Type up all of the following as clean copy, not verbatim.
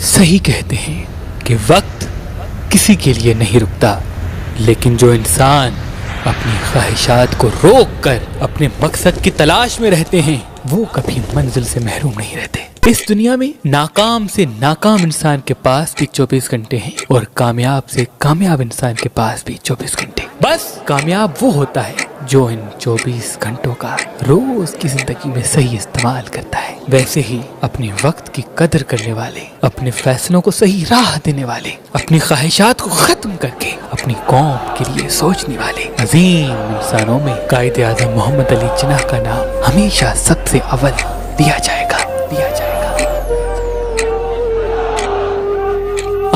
صحیح کہتے ہیں کہ وقت کسی کے لیے نہیں رکتا، لیکن جو انسان اپنی خواہشات کو روک کر اپنے مقصد کی تلاش میں رہتے ہیں وہ کبھی منزل سے محروم نہیں رہتے۔ اس دنیا میں ناکام سے ناکام انسان کے پاس بھی 24 گھنٹے ہیں اور کامیاب سے کامیاب انسان کے پاس بھی 24 گھنٹے۔ بس کامیاب وہ ہوتا ہے جو ان 24 گھنٹوں کا روز کی زندگی میں صحیح استعمال کرتا ہے۔ ویسے ہی اپنے وقت کی قدر کرنے والے، اپنے فیصلوں کو صحیح راہ دینے والے، اپنی خواہشات کو ختم کر کے اپنی قوم کے لیے سوچنے والے عظیم انسانوں میں قائد اعظم محمد علی جناح کا نام ہمیشہ سب سے اول دیا جائے گا۔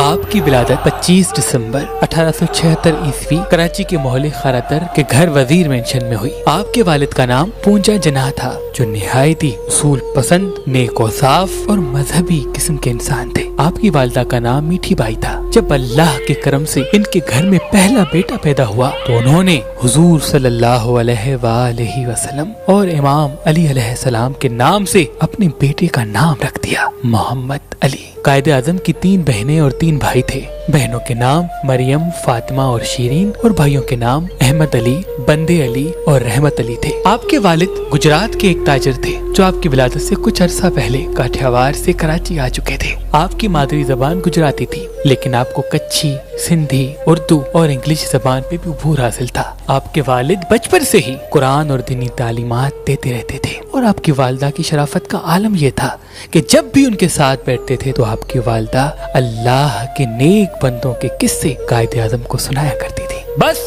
آپ کی ولادت 25 دسمبر 1876 عیسوی کراچی کے محلے خاراتر کے گھر وزیر مینشن میں ہوئی۔ آپ کے والد کا نام پونجا جناح تھا، جو نہایت ہی اصول پسند، نیک و صاف اور مذہبی قسم کے انسان تھے۔ آپ کی والدہ کا نام میٹھی بائی تھا۔ جب اللہ کے کرم سے ان کے گھر میں پہلا بیٹا پیدا ہوا تو انہوں نے حضور صلی اللہ علیہ وآلہ وسلم اور امام علی علیہ السلام کے نام سے اپنے بیٹے کا نام رکھ دیا، محمد علی۔ قائد اعظم کی 3 بہنیں اور 3 بھائی تھے۔ بہنوں کے نام مریم، فاطمہ اور شیرین، اور بھائیوں کے نام احمد علی، بندے علی اور رحمت علی تھے۔ آپ کے والد گجرات کے ایک تاجر تھے جو آپ کی ولادت سے کچھ عرصہ پہلے کاٹھیاوار سے کراچی آ چکے تھے۔ آپ کی مادری زبان گجراتی تھی، لیکن آپ کو کچھی، سندھی، اردو اور انگلش زبان پہ بھی عبور حاصل تھا۔ آپ کے والد بچپن سے ہی قرآن اور دینی تعلیمات دیتے رہتے تھے، اور آپ کی والدہ کی شرافت کا عالم یہ تھا کہ جب بھی ان کے ساتھ بیٹھتے تھے تو آپ کی والدہ اللہ کے نیک بندوں کے قصے قائد اعظم کو سنایا کرتی تھی۔ بس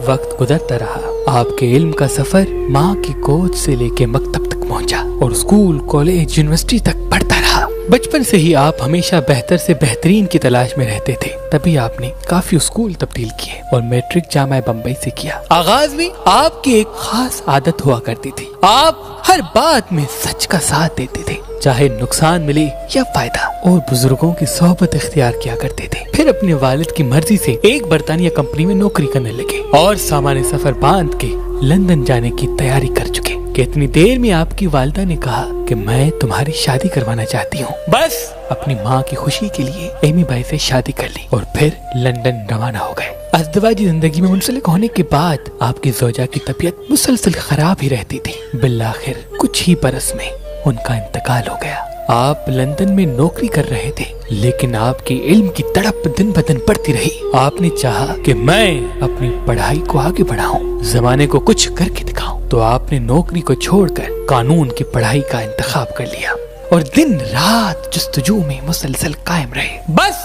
وقت گزرتا رہا، آپ کے علم کا سفر ماں کی گود سے لے کے مکتب تک پہنچا اور اسکول، کالج، یونیورسٹی تک بڑھتا رہا۔ بچپن سے ہی آپ ہمیشہ بہتر سے بہترین کی تلاش میں رہتے تھے، تبھی آپ نے کافی اسکول تبدیل کیے اور میٹرک جامعہ بمبئی سے کیا۔ آغاز میں آپ کی ایک خاص عادت ہوا کرتی تھی، آپ ہر بات میں سچ کا ساتھ دیتے تھے، چاہے نقصان ملے یا فائدہ، اور بزرگوں کی صحبت اختیار کیا کرتے تھے۔ پھر اپنے والد کی مرضی سے ایک برطانیہ کمپنی میں نوکری کرنے لگے اور سامان سفر باندھ کے لندن جانے کی تیاری کر چکے کہ اتنی دیر میں آپ کی والدہ نے کہا کہ میں تمہاری شادی کروانا چاہتی ہوں۔ بس اپنی ماں کی خوشی کے لیے ایمی بائی سے شادی کر لی اور پھر لندن روانہ ہو گئے۔ ازدواجی زندگی میں منسلک ہونے کے بعد آپ کی زوجہ کی طبیعت مسلسل خراب ہی رہتی تھی۔ بالآخر کچھ ہی برس میں ان کا انتقال ہو گیا۔ آپ لندن میں نوکری کر رہے تھے، لیکن آپ کی علم کی تڑپ دن بدن بڑھتی رہی۔ آپ نے چاہا کہ میں اپنی پڑھائی کو آگے بڑھاؤں، زمانے کو کچھ کر کے دکھاؤں، تو آپ نے نوکری کو چھوڑ کر قانون کی پڑھائی کا انتخاب کر لیا اور دن رات جستجو میں مسلسل قائم رہے۔ بس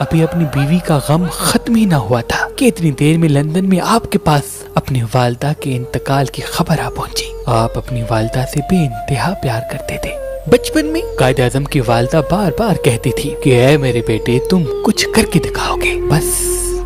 ابھی اپنی بیوی کا غم ختم ہی نہ ہوا تھا کہ اتنی دیر میں لندن میں آپ کے پاس اپنی والدہ کے انتقال کی خبر آ پہنچی۔ آپ اپنی والدہ سے بے انتہا پیار کرتے تھے۔ بچپن میں قائد اعظم کی والدہ بار بار کہتی تھی کہ اے میرے بیٹے، تم کچھ کر کے دکھاؤ گے، بس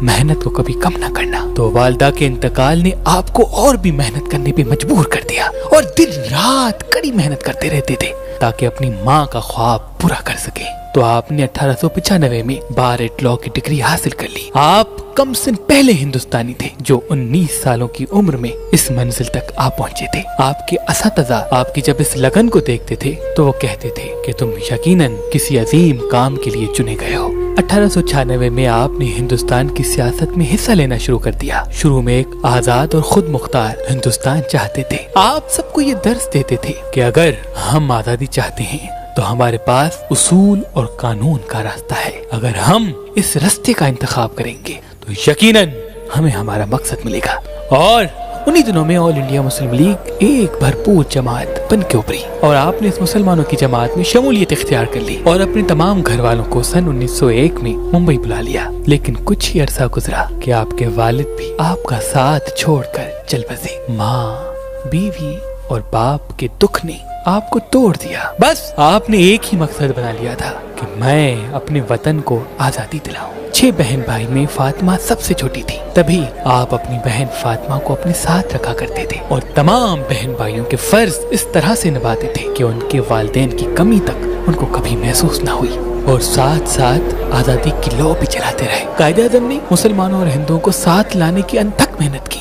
محنت کو کبھی کم نہ کرنا۔ تو والدہ کے انتقال نے آپ کو اور بھی محنت کرنے پہ مجبور کر دیا اور دن رات کڑی محنت کرتے رہتے تھے تاکہ اپنی ماں کا خواب پورا کر سکے۔ تو آپ نے 1895 میں بار ایٹ لا کی ڈگری حاصل کر لی۔ آپ کم سن پہلے ہندوستانی تھے جو 19 سالوں کی عمر میں اس منزل تک آ پہنچے تھے۔ آپ کے اساتذہ آپ کی جب اس لگن کو دیکھتے تھے تو وہ کہتے تھے کہ تم یقیناً کسی عظیم کام کے لیے چنے گئے ہو۔ 1896 میں آپ نے ہندوستان کی سیاست میں حصہ لینا شروع کر دیا۔ شروع میں ایک آزاد اور خود مختار ہندوستان چاہتے تھے۔ آپ سب کو یہ درس دیتے تھے کہ اگر ہم آزادی چاہتے ہیں تو ہمارے پاس اصول اور قانون کا راستہ ہے۔ اگر ہم اس راستے کا انتخاب کریں گے تو یقیناً ہمیں ہمارا مقصد ملے گا۔ اور انہی دنوں میں آل انڈیا مسلم لیگ ایک بھرپور جماعت بن کے ابھری اور آپ نے اس مسلمانوں کی جماعت میں شمولیت اختیار کر لی اور اپنے تمام گھر والوں کو سن 1901 میں ممبئی بلا لیا۔ لیکن کچھ ہی عرصہ گزرا کہ آپ کے والد بھی آپ کا ساتھ چھوڑ کر چل بسے۔ ماں، بیوی اور باپ کے دکھ نے آپ کو توڑ دیا۔ بس آپ نے ایک ہی مقصد بنا لیا تھا کہ میں اپنے وطن کو آزادی دلاؤں۔ 6 بہن بھائی میں فاطمہ سب سے چھوٹی تھی، تبھی آپ اپنی بہن فاطمہ کو اپنے ساتھ رکھا کرتے تھے اور تمام بہن بھائیوں کے فرض اس طرح سے نبھاتے تھے کہ ان کے والدین کی کمی تک ان کو کبھی محسوس نہ ہوئی اور ساتھ ساتھ آزادی کی لو بھی چلاتے رہے۔ قائد اعظم نے مسلمانوں اور ہندوؤں کو ساتھ لانے کی انتھک محنت کی